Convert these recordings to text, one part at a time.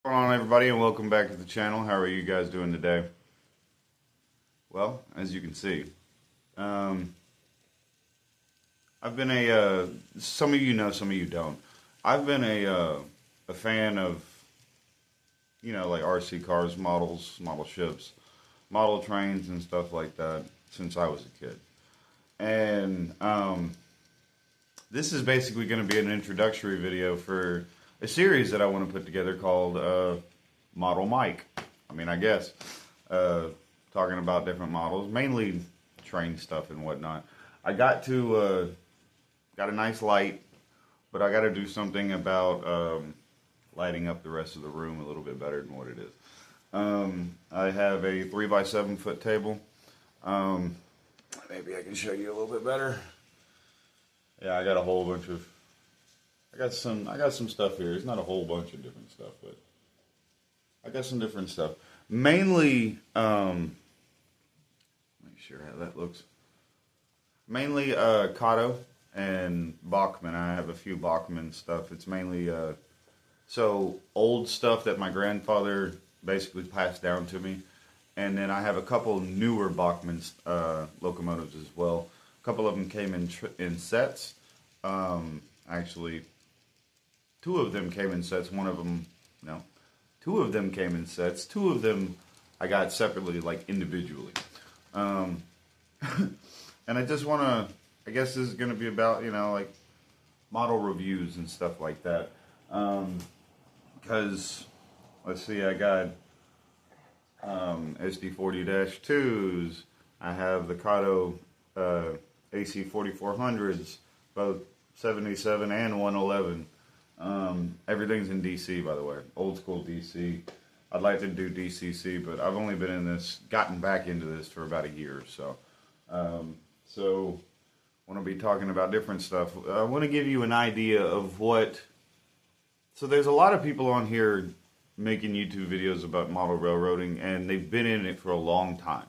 What's going on, everybody, and welcome back to the channel. How are you guys doing today? Well, as you can see, um, I've been some of you know, some of you don't. I've been a fan of, like RC cars, models, model ships, model trains, and stuff like that since I was a kid. And this is basically going to be an introductory video for a series that I want to put together called Model Mike. I guess. Uh, Talking about different models, mainly train stuff and whatnot. I got a nice light, but I got to do something about lighting up the rest of the room a little bit better than what it is. I have a 3 by 7 foot table. Um, Maybe I can show you a little bit better. Yeah, I got a whole bunch of. I got some stuff here. It's not a whole bunch of different stuff, but I got some different stuff. Mainly, make sure how that looks. Mainly Kato and Bachmann. I have a few Bachmann stuff. It's mainly so old stuff that my grandfather basically passed down to me, and then I have a couple newer Bachmann locomotives as well. A couple of them came in sets. Actually, two of them came in sets. One of them, no, two of them came in sets. Two of them I got separately, like individually. Um, and I just want to, I guess this is going to be about, like model reviews and stuff like that. Because, let's see, I got SD40-2s. I have the Kato AC4400s, both 77 and 111. Everything's in DC, by the way. Old school DC. I'd like to do DCC, but I've only been in this, gotten back into this for about a year or so. So, I want to be talking about different stuff. I want to give you an idea of what. So, there's a lot of people on here making YouTube videos about model railroading, and they've been in it for a long time.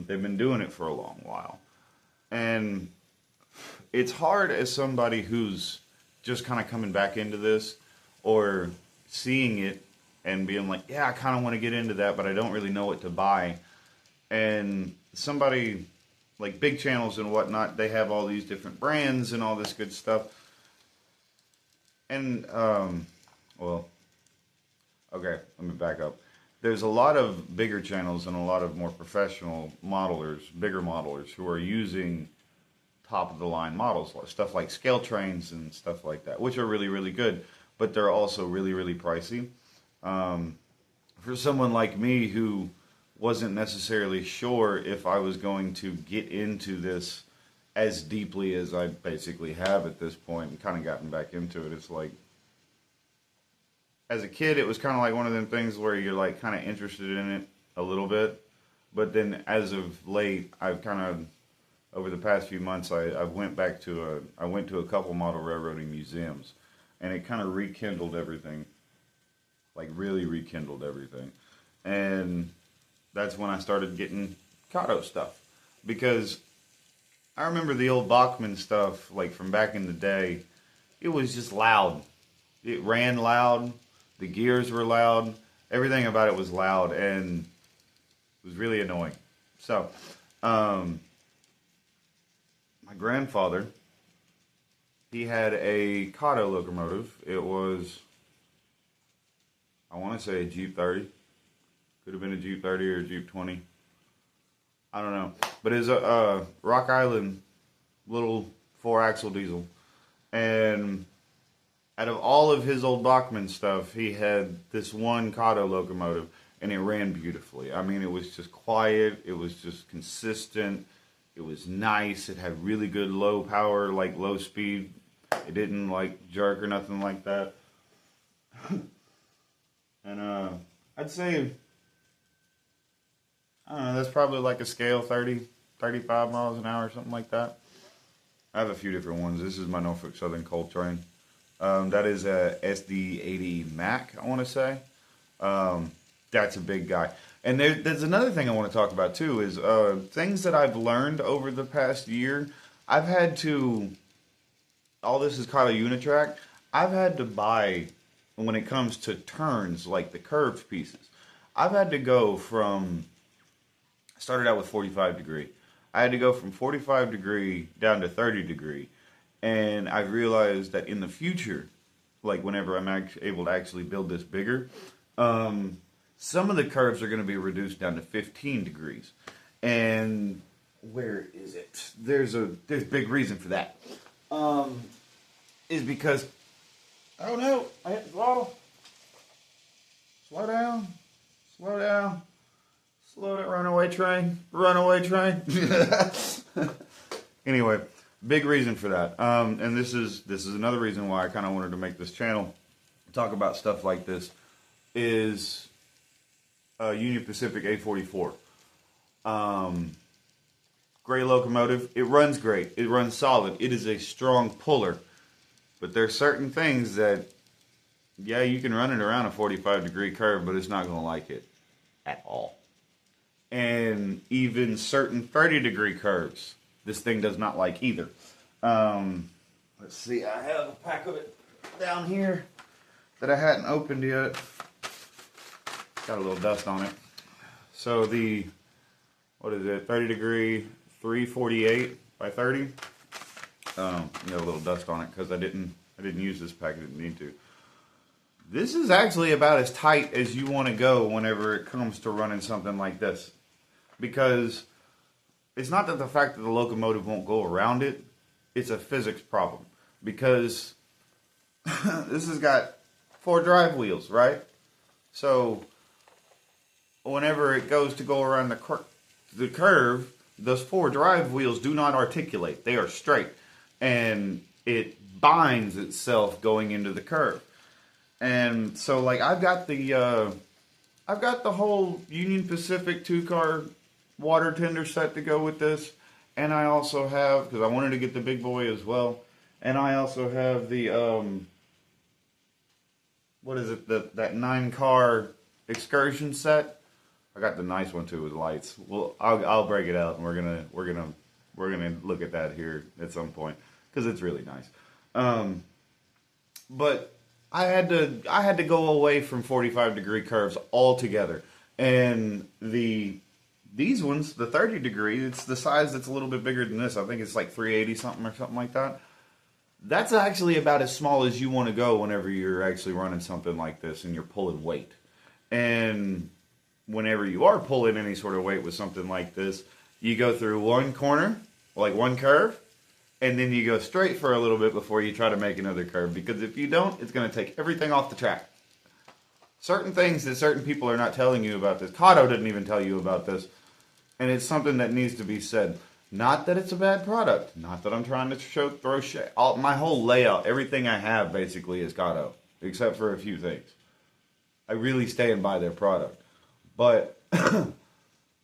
They've been doing it for a long while. And it's hard as somebody who's just kind of coming back into this or seeing it and being like, yeah, I kind of want to get into that, but I don't really know what to buy. And somebody like big channels and whatnot, they have all these different brands and all this good stuff. And, well, okay, let me back up. There's a lot of bigger channels and a lot of more professional modelers, bigger modelers, who are using top of the line models, stuff like scale trains and stuff like that, which are really, really good, but they're also really, really pricey. For someone like me who wasn't necessarily sure if I was going to get into this as deeply as I basically have at this point and kind of gotten back into it, it's like, as a kid, it was kind of like one of them things where you're like kind of interested in it a little bit, but then as of late, I've kind of, over the past few months, I went to a couple model railroading museums, and it kind of rekindled everything, like really rekindled everything, and that's when I started getting Kato stuff, because I remember the old Bachmann stuff, like from back in the day. It was just loud. It ran loud. The gears were loud. Everything about it was loud, and it was really annoying. So, my grandfather, he had a Kato locomotive. It was, I want to say a Jeep 30. Could have been a Jeep 30 or a Jeep 20. I don't know. But it's a Rock Island little 4-axle diesel. And out of all of his old Bachmann stuff, he had this one Kato locomotive, and it ran beautifully. It was just quiet. It was just consistent. It was nice. It had really good low power, like low speed. It didn't like jerk or nothing like that. And I'd say, I don't know, that's probably like a scale 30, 35 miles an hour, something like that. I have a few different ones. This is my Norfolk Southern Coal Train. That is a SD80 Mac, I want to say. That's a big guy. And there's another thing I want to talk about too, is things that I've learned over the past year. I've had to, all this is Kato Unitrack. I've had to buy when it comes to turns, like the curved pieces. I've had to go from, started out with 45 degree. I had to go from 45 degree down to 30 degree. And I realized that in the future, like whenever I'm able to actually build this bigger, some of the curves are going to be reduced down to 15 degrees. And where is it? There's big reason for that. Is because, oh no, I hit the throttle. Slow down. Slow down. Slow down. Runaway train. Runaway train. Anyway, big reason for that. And this is another reason why I kind of wanted to make this channel, talk about stuff like this, is Union Pacific A44. Great locomotive. It runs great. It runs solid. It is a strong puller. But there's certain things that, yeah, you can run it around a 45 degree curve, but it's not going to like it at all. And even certain 30 degree curves, this thing does not like either. Let's see, I have a pack of it down here that I hadn't opened yet. Got a little dust on it. So the, what is it, 30 degree 348 by 30. Got a little dust on it because I didn't use this pack. I didn't need to. This is actually about as tight as you want to go whenever it comes to running something like this, because it's not that the fact that the locomotive won't go around it, it's a physics problem, because this has got 4 drive wheels, right? So whenever it goes to go around the curve, those 4 drive wheels do not articulate. They are straight. And it binds itself going into the curve. And so, like, I've got the whole Union Pacific 2-car water tender set to go with this. And I also have, because I wanted to get the big boy as well, and I also have the, what is it, that 9-car excursion set. I got the nice one too with lights. Well, I'll break it out, and we're gonna look at that here at some point because it's really nice. But I had to go away from 45 degree curves altogether, and these ones, the 30 degree, it's the size that's a little bit bigger than this. I think it's like 380 something or something like that. That's actually about as small as you want to go whenever you're actually running something like this and you're pulling weight. And whenever you are pulling any sort of weight with something like this, you go through one corner, like one curve, and then you go straight for a little bit before you try to make another curve. Because if you don't, it's going to take everything off the track. Certain things that certain people are not telling you about this. Kato didn't even tell you about this. And it's something that needs to be said. Not that it's a bad product. Not that I'm trying to throw shit. My whole layout, everything I have basically is Kato. Except for a few things. I really stand by their product. But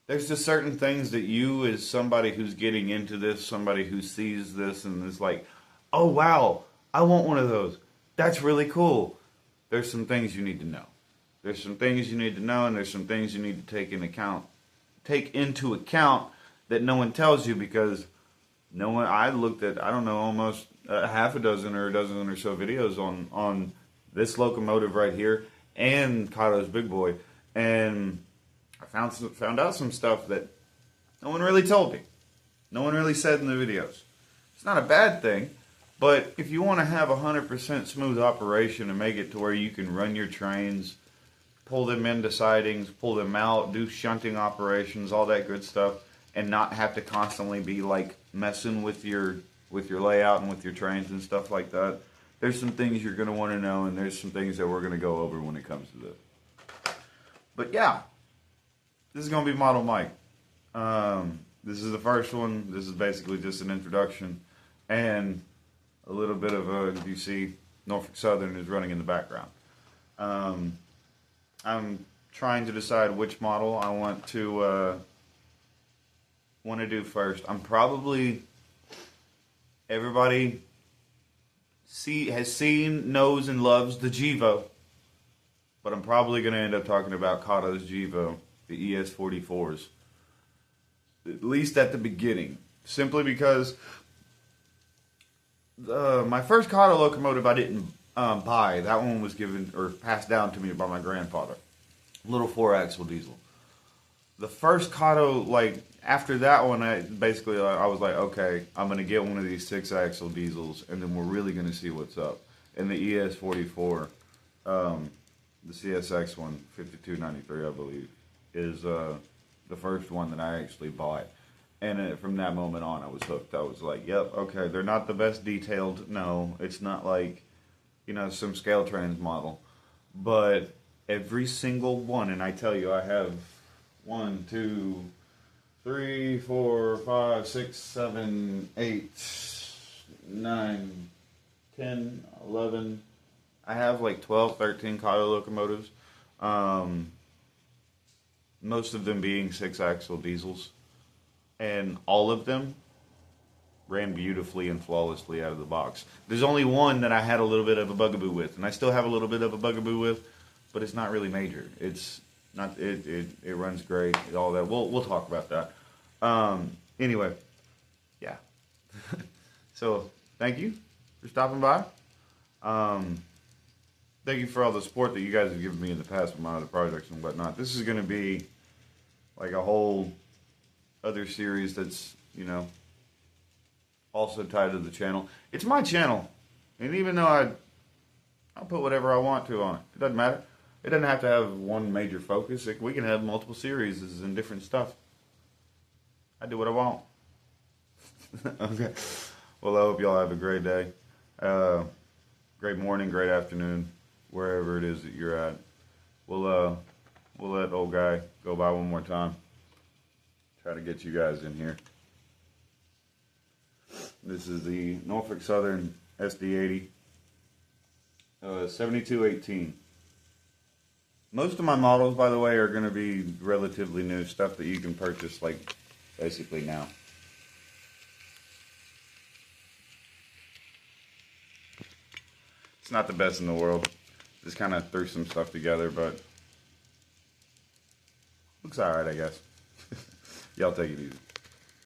there's just certain things that you, as somebody who's getting into this, somebody who sees this and is like, oh wow, I want one of those. That's really cool. There's some things you need to know. There's some things you need to know, and there's some things you need to take into account that no one tells you, because no one. I looked at, I don't know, almost half a dozen or a dozen or so videos on this locomotive right here and Kato's Big Boy, and I found out some stuff that no one really told me. No one really said in the videos. It's not a bad thing, but if you want to have 100% smooth operation and make it to where you can run your trains, pull them into sidings, pull them out, do shunting operations, all that good stuff, and not have to constantly be like messing with your layout and with your trains and stuff like that, there's some things you're going to want to know, and there's some things that we're going to go over when it comes to this. But yeah, this is going to be Model Mike. This is the first one. This is basically just an introduction and a little bit of a, you see, Norfolk Southern is running in the background. I'm trying to decide which model I want to do first. I'm probably, everybody has seen, knows, and loves the Gevo, but I'm probably going to end up talking about Kato's Gevo, the ES44s, at least at the beginning, simply because my first Kato locomotive I didn't buy. That one was given or passed down to me by my grandfather. Little 4-axle diesel. The first Kato, like after that one, I was like, okay, I'm gonna get one of these 6-axle diesels, and then we're really gonna see what's up. And the ES44, the CSX one, 5293, I believe, is the first one that I actually bought. And from that moment on, I was hooked. I was like, yep, okay, they're not the best detailed. No, it's not like, some scale trans model. But every single one, and I tell you, I have 1, 2, 3, 4, 5, 6, 7, 8, 9, 10, 11. I have like 12, 13 Kato locomotives. Most of them being 6-axle diesels. And all of them ran beautifully and flawlessly out of the box. There's only one that I had a little bit of a bugaboo with, and I still have a little bit of a bugaboo with, but it's not really major. It's not it runs great, all that. We'll talk about that. Anyway, yeah. So thank you for stopping by. Thank you for all the support that you guys have given me in the past with my other projects and whatnot. This is going to be like a whole other series that's, also tied to the channel. It's my channel. And even though I'll put whatever I want to on it. It doesn't matter. It doesn't have to have one major focus. We can have multiple series and different stuff. I do what I want. Okay. Well, I hope y'all have a great day. Great morning, great afternoon, wherever it is that you're at. We'll let old guy go by one more time. Try to get you guys in here. This is the Norfolk Southern SD80, 7218. Most of my models, by the way, are going to be relatively new stuff that you can purchase, like, basically now. It's not the best in the world. Just kind of threw some stuff together, but looks alright, I guess. Y'all take it easy.